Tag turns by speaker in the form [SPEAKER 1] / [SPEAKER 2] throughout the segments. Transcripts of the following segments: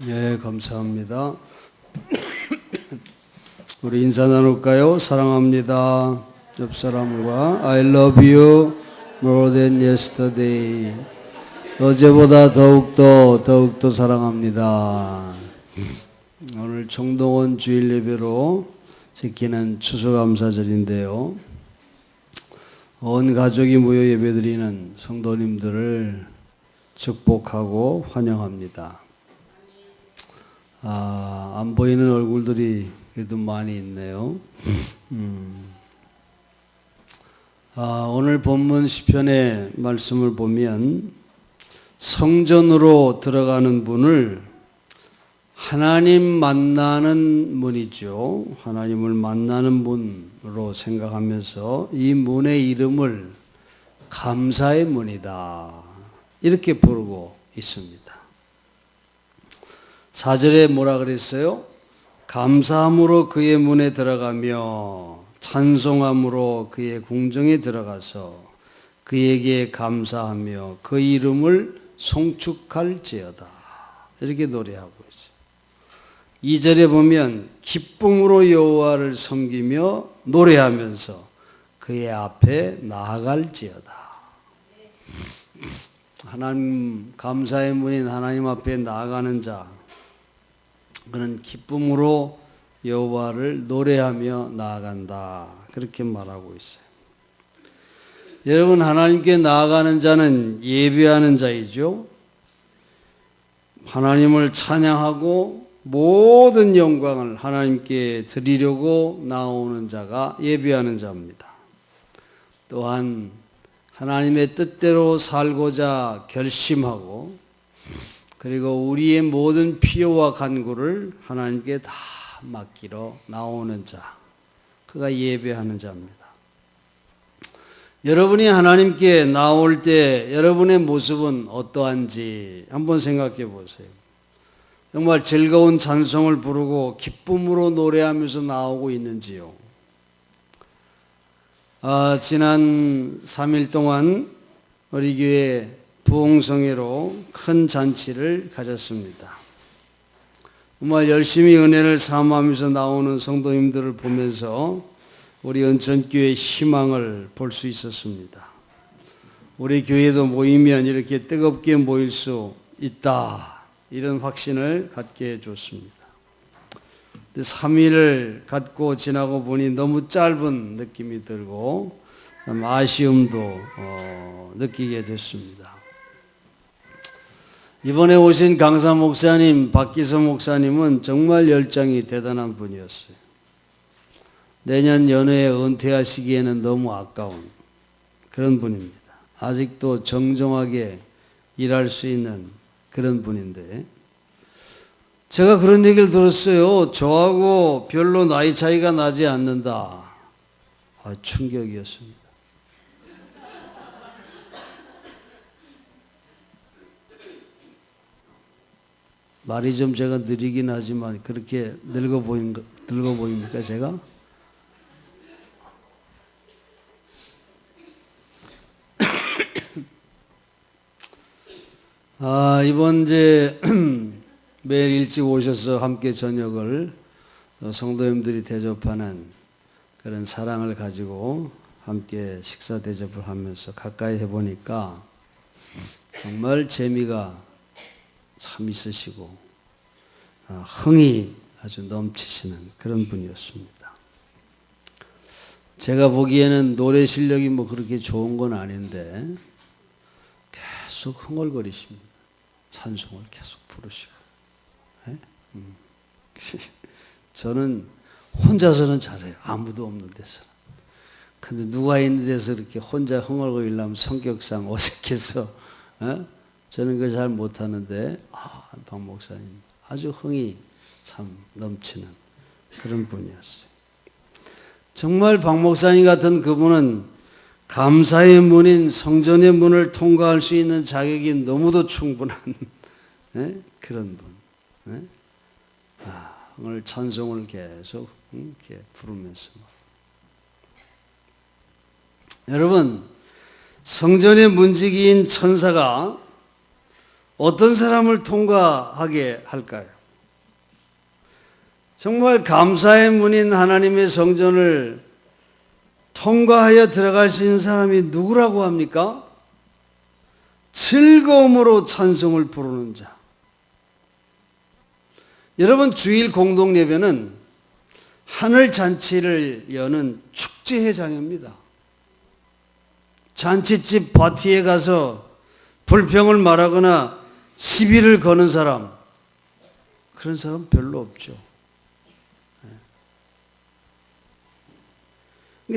[SPEAKER 1] 네, 감사합니다. 우리 인사 나눌까요? 사랑합니다. 옆 사람과 I love you more than yesterday. 어제보다 더욱더 사랑합니다. 오늘 정동원 주일 예배로 지키는 추수감사절인데요. 온 가족이 모여 예배드리는 성도님들을 축복하고 환영합니다. 안 보이는 얼굴들이 그래도 많이 있네요. 오늘 본문 시편의 말씀을 보면 성전으로 들어가는 문을 하나님 만나는 문이죠. 하나님을 만나는 문으로 생각하면서 이 문의 이름을 감사의 문이다, 이렇게 부르고 있습니다. 4절에 뭐라 그랬어요? 감사함으로 그의 문에 들어가며 찬송함으로 그의 궁정에 들어가서 그에게 감사하며 그 이름을 송축할지어다, 이렇게 노래하고 있어요. 2절에 보면 기쁨으로 여호와를 섬기며 노래하면서 그의 앞에 나아갈지어다. 하나님, 감사의 문인 하나님 앞에 나아가는 자, 그는 기쁨으로 여호와를 노래하며 나아간다, 그렇게 말하고 있어요. 여러분, 하나님께 나아가는 자는 예배하는 자이죠. 하나님을 찬양하고 모든 영광을 하나님께 드리려고 나오는 자가 예배하는 자입니다. 또한 하나님의 뜻대로 살고자 결심하고, 그리고 우리의 모든 필요와 간구를 하나님께 다 맡기러 나오는 자, 그가 예배하는 자입니다. 여러분이 하나님께 나올 때 여러분의 모습은 어떠한지 한번 생각해 보세요. 정말 즐거운 찬송을 부르고 기쁨으로 노래하면서 나오고 있는지요? 지난 3일 동안 우리 교회 부흥성회로 큰 잔치를 가졌습니다. 정말 열심히 은혜를 사모하면서 나오는 성도님들을 보면서 우리 은천교회의 희망을 볼 수 있었습니다. 우리 교회도 모이면 이렇게 뜨겁게 모일 수 있다, 이런 확신을 갖게 해줬습니다. 3일을 갖고 지나고 보니 너무 짧은 느낌이 들고 아쉬움도 느끼게 됐습니다. 이번에 오신 강사 목사님, 박기서 목사님은 정말 열정이 대단한 분이었어요. 내년 연회에 은퇴하시기에는 너무 아까운 그런 분입니다. 아직도 정정하게 일할 수 있는 그런 분인데, 제가 그런 얘기를 들었어요. 저하고 별로 나이 차이가 나지 않는다. 충격이었습니다. 말이 좀 제가 느리긴 하지만 그렇게 늙어 보입니까, 제가? 이번 매일 일찍 오셔서 함께 저녁을 성도님들이 대접하는 그런 사랑을 가지고 함께 식사 대접을 하면서 가까이 해보니까 정말 재미가 참 있으시고 흥이 아주 넘치시는 그런 분이었습니다. 제가 보기에는 노래 실력이 뭐 그렇게 좋은 건 아닌데 계속 흥얼거리십니다. 찬송을 계속 부르시고. 저는 혼자서는 잘해요. 아무도 없는 데서. 근데 누가 있는 데서 이렇게 혼자 흥얼거리려면 성격상 어색해서 저는 그걸 잘 못하는데 박 목사님 아주 흥이 참 넘치는 그런 분이었어요. 정말 박 목사님 같은 그분은 감사의 문인 성전의 문을 통과할 수 있는 자격이 너무도 충분한 그런 분. 오늘 찬송을 계속 이렇게 부르면서. 여러분, 성전의 문지기인 천사가 어떤 사람을 통과하게 할까요? 정말 감사의 문인 하나님의 성전을 통과하여 들어갈 수 있는 사람이 누구라고 합니까? 즐거움으로 찬송을 부르는 자. 여러분, 주일 공동 예배는 하늘 잔치를 여는 축제의 장입니다. 잔치집 파티에 가서 불평을 말하거나 시비를 거는 사람, 그런 사람 별로 없죠.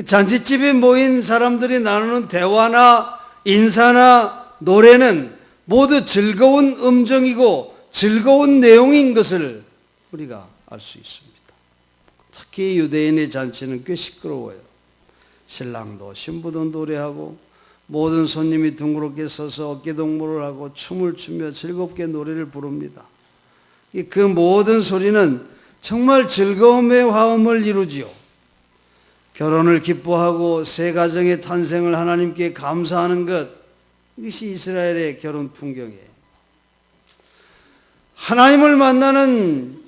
[SPEAKER 1] 잔치집에 모인 사람들이 나누는 대화나 인사나 노래는 모두 즐거운 음정이고 즐거운 내용인 것을 우리가 알 수 있습니다. 특히 유대인의 잔치는 꽤 시끄러워요. 신랑도 신부도 노래하고 모든 손님이 둥그렇게 서서 어깨동무를 하고 춤을 추며 즐겁게 노래를 부릅니다. 그 모든 소리는 정말 즐거움의 화음을 이루지요. 결혼을 기뻐하고 새 가정의 탄생을 하나님께 감사하는 것, 이것이 이스라엘의 결혼 풍경이에요. 하나님을 만나는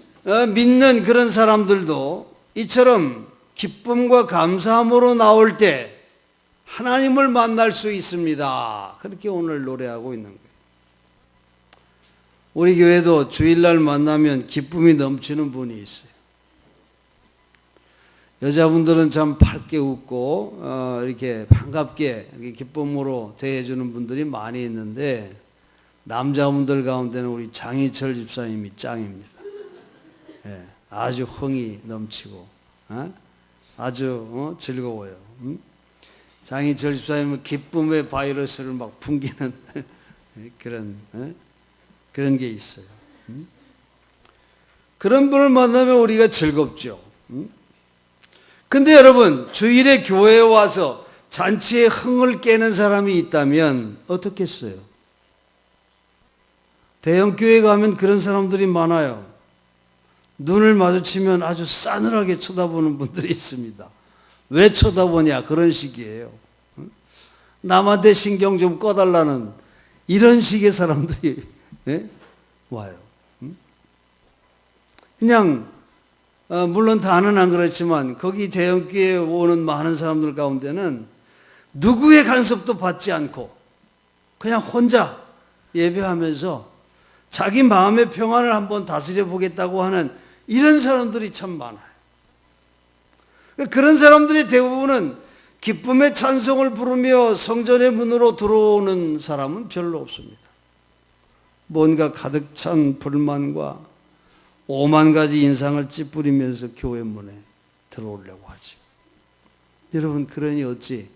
[SPEAKER 1] 믿는 그런 사람들도 이처럼 기쁨과 감사함으로 나올 때 하나님을 만날 수 있습니다. 그렇게 오늘 노래하고 있는 거예요. 우리 교회도 주일날 만나면 기쁨이 넘치는 분이 있어요. 여자분들은 참 밝게 웃고 이렇게 반갑게 이렇게 기쁨으로 대해주는 분들이 많이 있는데 남자분들 가운데는 우리 장희철 집사님이 짱입니다. 예, 아주 흥이 넘치고 아주 즐거워요. 장희철 집사님은 기쁨의 바이러스를 막 풍기는 그런 게 있어요. 그런 분을 만나면 우리가 즐겁죠. 근데 여러분, 주일에 교회에 와서 잔치에 흥을 깨는 사람이 있다면 어떻겠어요? 대형교회 가면 그런 사람들이 많아요. 눈을 마주치면 아주 싸늘하게 쳐다보는 분들이 있습니다. 왜 쳐다보냐? 그런 식이에요. 남한테 신경 좀 꺼달라는 이런 식의 사람들이 와요. 그냥 물론 다는 안 그렇지만 거기 대형교회에 오는 많은 사람들 가운데는 누구의 간섭도 받지 않고 그냥 혼자 예배하면서 자기 마음의 평안을 한번 다스려 보겠다고 하는 이런 사람들이 참 많아요. 그런 사람들이 대부분은 기쁨의 찬송을 부르며 성전의 문으로 들어오는 사람은 별로 없습니다. 뭔가 가득 찬 불만과 5만 가지 인상을 찌푸리면서 교회 문에 들어오려고 하죠. 여러분, 그러니 어찌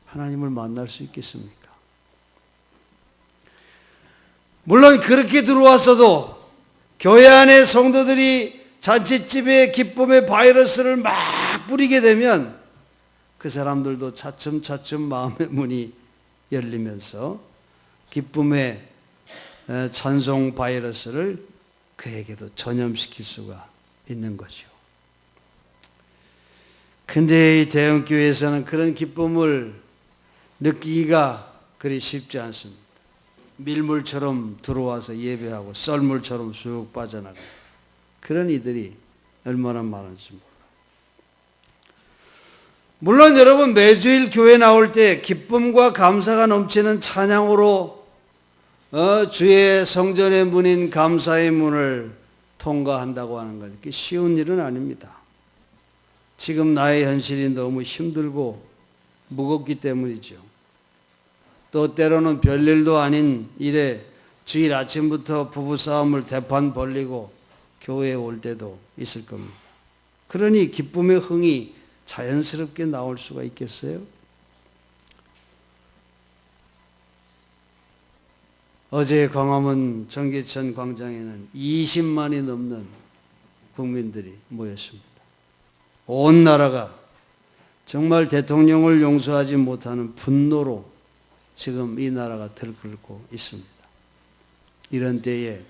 [SPEAKER 1] 하나님을 만날 수 있겠습니까? 물론 그렇게 들어왔어도 교회 안에 성도들이 잔치집에 기쁨의 바이러스를 막 뿌리게 되면 그 사람들도 차츰차츰 마음의 문이 열리면서 기쁨의 찬송 바이러스를 그에게도 전염시킬 수가 있는 거죠. 근데 이 대형교회에서는 그런 기쁨을 느끼기가 그리 쉽지 않습니다. 밀물처럼 들어와서 예배하고 썰물처럼 쑥 빠져나가고 그런 이들이 얼마나 많은지 몰라요. 물론 여러분, 매주일 교회 나올 때 기쁨과 감사가 넘치는 찬양으로 주의 성전의 문인 감사의 문을 통과한다고 하는 건 쉬운 일은 아닙니다. 지금 나의 현실이 너무 힘들고 무겁기 때문이죠. 또 때로는 별일도 아닌 일에 주일 아침부터 부부싸움을 대판 벌리고 교회에 올 때도 있을 겁니다. 그러니 기쁨의 흥이 자연스럽게 나올 수가 있겠어요? 어제 광화문 정계천 광장에는 20만이 넘는 국민들이 모였습니다. 온 나라가 정말 대통령을 용서하지 못하는 분노로 지금 이 나라가 들끓고 있습니다. 이런 때에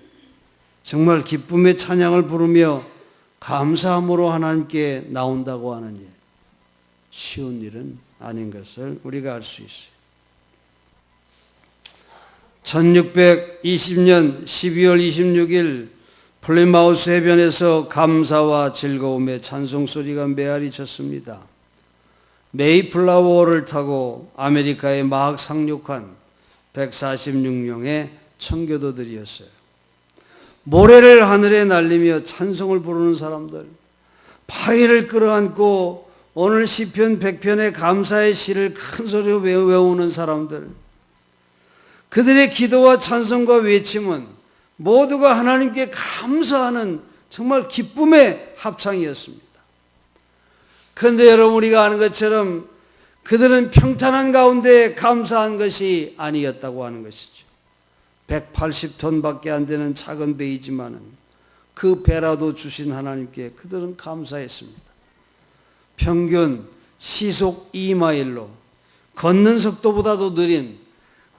[SPEAKER 1] 정말 기쁨의 찬양을 부르며 감사함으로 하나님께 나온다고 하는 일, 쉬운 일은 아닌 것을 우리가 알 수 있어요. 1620년 12월 26일 플리마우스 해변에서 감사와 즐거움의 찬송소리가 메아리 쳤습니다. 메이플라워를 타고 아메리카에 막 상륙한 146명의 청교도들이었어요. 모래를 하늘에 날리며 찬송을 부르는 사람들, 파이를 끌어안고 오늘 시편 100편의 감사의 시를 큰 소리로 외우는 사람들, 그들의 기도와 찬송과 외침은 모두가 하나님께 감사하는 정말 기쁨의 합창이었습니다. 그런데 여러분, 우리가 아는 것처럼 그들은 평탄한 가운데 감사한 것이 아니었다고 하는 것이죠. 180톤밖에 안 되는 작은 배이지만은 그 배라도 주신 하나님께 그들은 감사했습니다. 평균 시속 2마일로 걷는 속도보다도 느린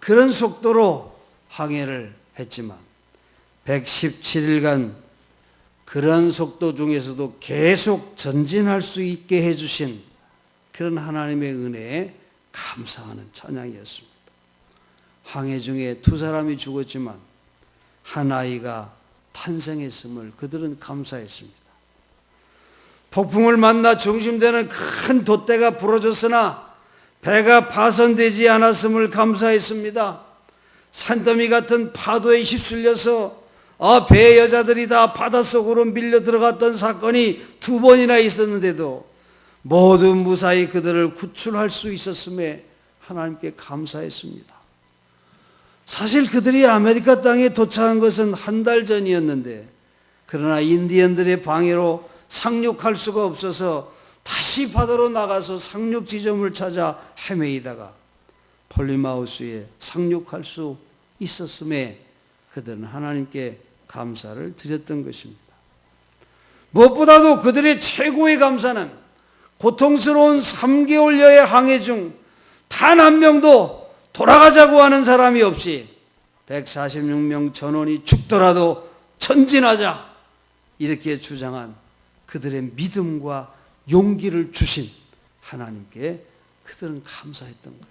[SPEAKER 1] 그런 속도로 항해를 했지만 117일간 그런 속도 중에서도 계속 전진할 수 있게 해주신 그런 하나님의 은혜에 감사하는 찬양이었습니다. 항해 중에 두 사람이 죽었지만 한 아이가 탄생했음을 그들은 감사했습니다. 폭풍을 만나 중심되는 큰 돛대가 부러졌으나 배가 파손되지 않았음을 감사했습니다. 산더미 같은 파도에 휩쓸려서 배의 여자들이 다 바닷속으로 밀려 들어갔던 사건이 2번이나 있었는데도 모두 무사히 그들을 구출할 수 있었음에 하나님께 감사했습니다. 사실 그들이 아메리카 땅에 도착한 것은 한 달 전이었는데, 그러나 인디언들의 방해로 상륙할 수가 없어서 다시 바다로 나가서 상륙 지점을 찾아 헤매이다가 플리마우스에 상륙할 수 있었음에 그들은 하나님께 감사를 드렸던 것입니다. 무엇보다도 그들의 최고의 감사는 고통스러운 3개월여의 항해 중 단 한 명도 돌아가자고 하는 사람이 없이 146명 전원이 죽더라도 전진하자 이렇게 주장한 그들의 믿음과 용기를 주신 하나님께 그들은 감사했던 거예요.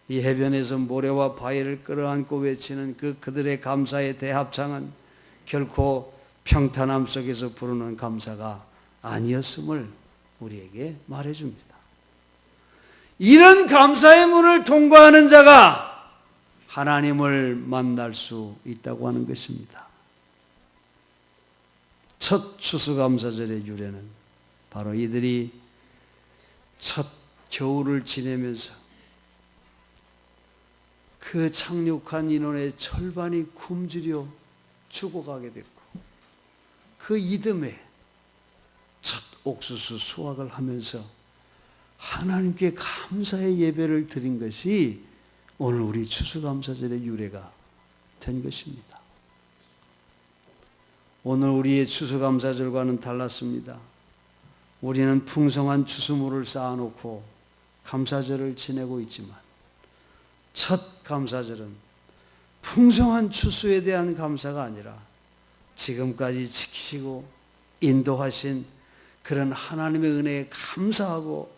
[SPEAKER 1] 이 해변에서 모래와 바위를 끌어안고 외치는 그들의 감사의 대합창은 결코 평탄함 속에서 부르는 감사가 아니었음을 우리에게 말해줍니다. 이런 감사의 문을 통과하는 자가 하나님을 만날 수 있다고 하는 것입니다. 첫 추수감사절의 유래는 바로 이들이 첫 겨울을 지내면서 그 착륙한 인원의 절반이 굶주려 죽어가게 됐고, 그 이듬해 첫 옥수수 수확을 하면서 하나님께 감사의 예배를 드린 것이 오늘 우리 추수감사절의 유래가 된 것입니다. 오늘 우리의 추수감사절과는 달랐습니다. 우리는 풍성한 추수물을 쌓아놓고 감사절을 지내고 있지만 첫 감사절은 풍성한 추수에 대한 감사가 아니라 지금까지 지키시고 인도하신 그런 하나님의 은혜에 감사하고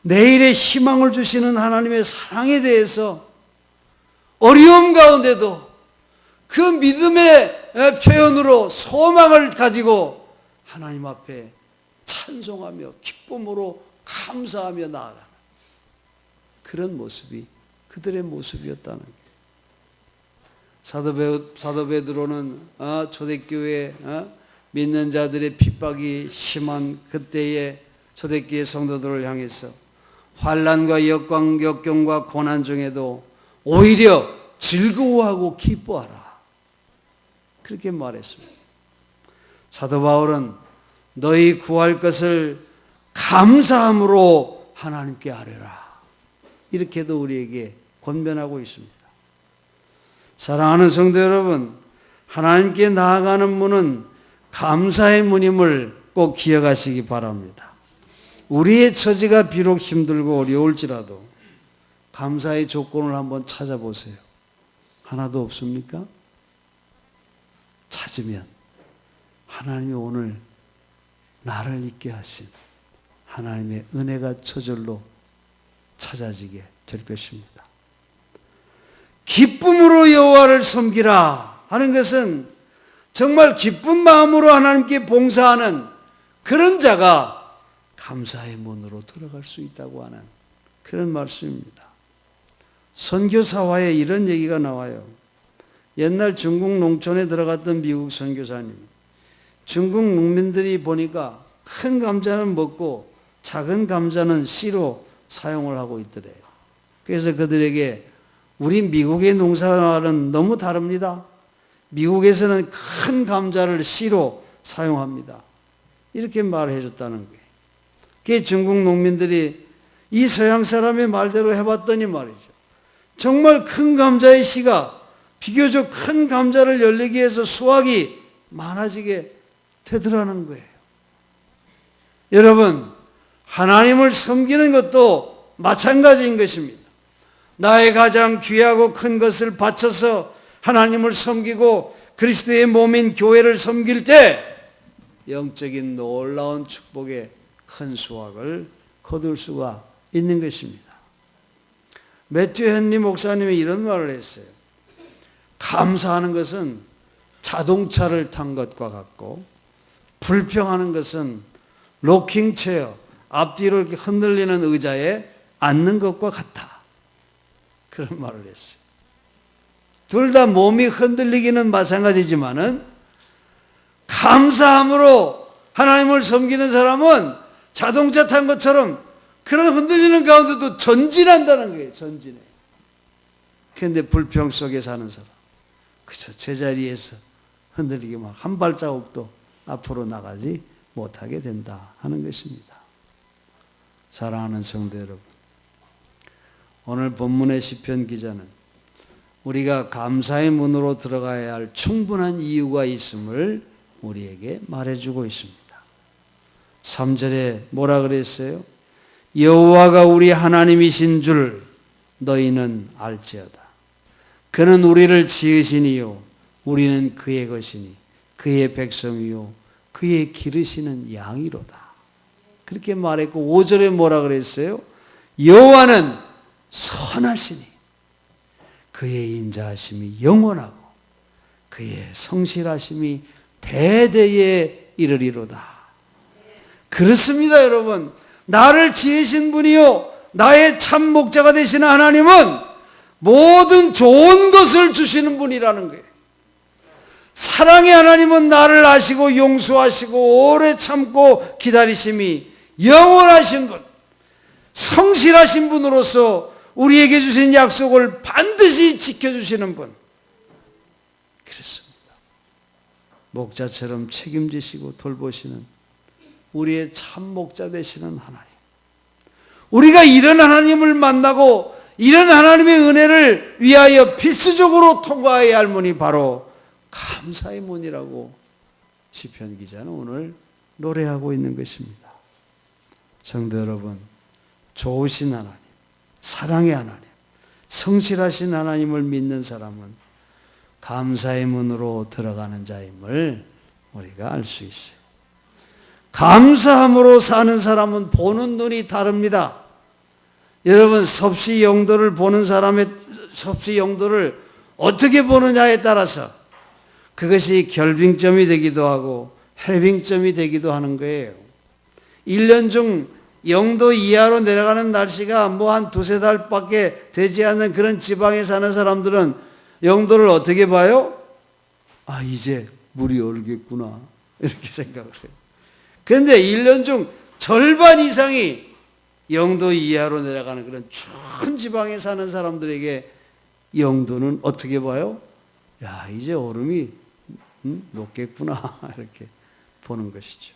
[SPEAKER 1] 내일의 희망을 주시는 하나님의 사랑에 대해서 어려움 가운데도 그 믿음의 표현으로 소망을 가지고 하나님 앞에 찬송하며 기쁨으로 감사하며 나아가는 그런 모습이 그들의 모습이었다는 거예요. 사도 베드로는 초대교회 믿는 자들의 핍박이 심한 그때의 초대교회 성도들을 향해서 환난과 역경과 고난 중에도 오히려 즐거워하고 기뻐하라, 그렇게 말했습니다. 사도 바울은 너희 구할 것을 감사함으로 하나님께 아뢰라, 이렇게도 우리에게 권면하고 있습니다. 사랑하는 성도 여러분, 하나님께 나아가는 문은 감사의 문임을 꼭 기억하시기 바랍니다. 우리의 처지가 비록 힘들고 어려울지라도 감사의 조건을 한번 찾아보세요. 하나도 없습니까? 찾으면 하나님이 오늘 나를 있게 하신 하나님의 은혜가 저절로 찾아지게 될 것입니다. 기쁨으로 여호와를 섬기라 하는 것은 정말 기쁜 마음으로 하나님께 봉사하는 그런 자가 감사의 문으로 들어갈 수 있다고 하는 그런 말씀입니다. 선교사화에 이런 얘기가 나와요. 옛날 중국 농촌에 들어갔던 미국 선교사님, 중국 농민들이 보니까 큰 감자는 먹고 작은 감자는 씨로 사용을 하고 있더래요. 그래서 그들에게 우리 미국의 농사는 너무 다릅니다. 미국에서는 큰 감자를 씨로 사용합니다. 이렇게 말해 줬다는 거예요. 그게 중국 농민들이 이 서양 사람의 말대로 해봤더니 말이죠. 정말 큰 감자의 씨가 비교적 큰 감자를 열리기 위해서 수확이 많아지게 되더라는 거예요. 여러분, 하나님을 섬기는 것도 마찬가지인 것입니다. 나의 가장 귀하고 큰 것을 바쳐서 하나님을 섬기고 그리스도의 몸인 교회를 섬길 때 영적인 놀라운 축복의 큰 수확을 거둘 수가 있는 것입니다. 매튜 헨리 목사님이 이런 말을 했어요. 감사하는 것은 자동차를 탄 것과 같고 불평하는 것은 로킹체어, 앞뒤로 이렇게 흔들리는 의자에 앉는 것과 같다. 그런 말을 했어요. 둘 다 몸이 흔들리기는 마찬가지지만은 감사함으로 하나님을 섬기는 사람은 자동차 탄 것처럼 그런 흔들리는 가운데도 전진한다는 거예요. 전진해. 그런데 불평 속에 사는 사람, 그저 제자리에서 흔들리게 막 한 발자국도 앞으로 나가지 못하게 된다 하는 것입니다. 사랑하는 성도 여러분, 오늘 본문의 시편 기자는 우리가 감사의 문으로 들어가야 할 충분한 이유가 있음을 우리에게 말해주고 있습니다. 3절에 뭐라 그랬어요? 여호와가 우리 하나님이신 줄 너희는 알지어다. 그는 우리를 지으시니요 우리는 그의 것이니 그의 백성이요 그의 기르시는 양이로다. 그렇게 말했고 5절에 뭐라 그랬어요? 여호와는 선하시니 그의 인자하심이 영원하고 그의 성실하심이 대대에 이르리로다. 그렇습니다, 여러분. 나를 지으신 분이요 나의 참 목자가 되시는 하나님은 모든 좋은 것을 주시는 분이라는 거예요. 사랑의 하나님은 나를 아시고 용서하시고 오래 참고 기다리심이 영원하신 분, 성실하신 분으로서 우리에게 주신 약속을 반드시 지켜주시는 분. 그렇습니다. 목자처럼 책임지시고 돌보시는 우리의 참 목자 되시는 하나님. 우리가 이런 하나님을 만나고 이런 하나님의 은혜를 위하여 필수적으로 통과해야 할 문이 바로 감사의 문이라고 시편 기자는 오늘 노래하고 있는 것입니다. 성도 여러분, 좋으신 하나님, 사랑의 하나님, 성실하신 하나님을 믿는 사람은 감사의 문으로 들어가는 자임을 우리가 알 수 있어요. 감사함으로 사는 사람은 보는 눈이 다릅니다. 여러분, 섭씨 영도를 보는 사람의 섭씨 영도를 어떻게 보느냐에 따라서 그것이 결빙점이 되기도 하고 해빙점이 되기도 하는 거예요. 1년 중 영도 이하로 내려가는 날씨가 뭐 한 두세 달밖에 되지 않는 그런 지방에 사는 사람들은 영도를 어떻게 봐요? 아, 이제 물이 얼겠구나 이렇게 생각을 해요. 그런데 1년 중 절반 이상이 영도 이하로 내려가는 그런 추운 지방에 사는 사람들에게 영도는 어떻게 봐요? 야, 이제 얼음이 녹겠구나 이렇게 보는 것이죠.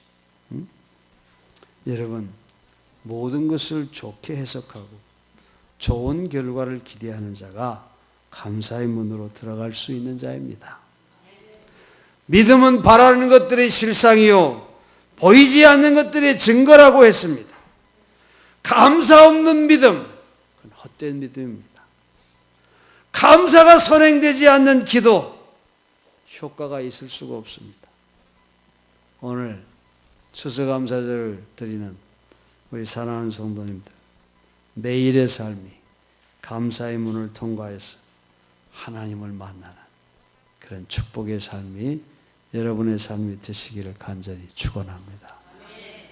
[SPEAKER 1] 여러분, 모든 것을 좋게 해석하고 좋은 결과를 기대하는 자가 감사의 문으로 들어갈 수 있는 자입니다. 믿음은 바라는 것들의 실상이요 보이지 않는 것들의 증거라고 했습니다. 감사 없는 믿음, 그건 헛된 믿음입니다. 감사가 선행되지 않는 기도, 효과가 있을 수가 없습니다. 오늘 추수감사절을 드리는 우리 사랑하는 성도님들, 매일의 삶이 감사의 문을 통과해서 하나님을 만나는 그런 축복의 삶이 여러분의 삶이 되시기를 간절히 축원합니다.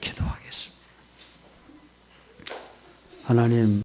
[SPEAKER 1] 기도하겠습니다. 하나님,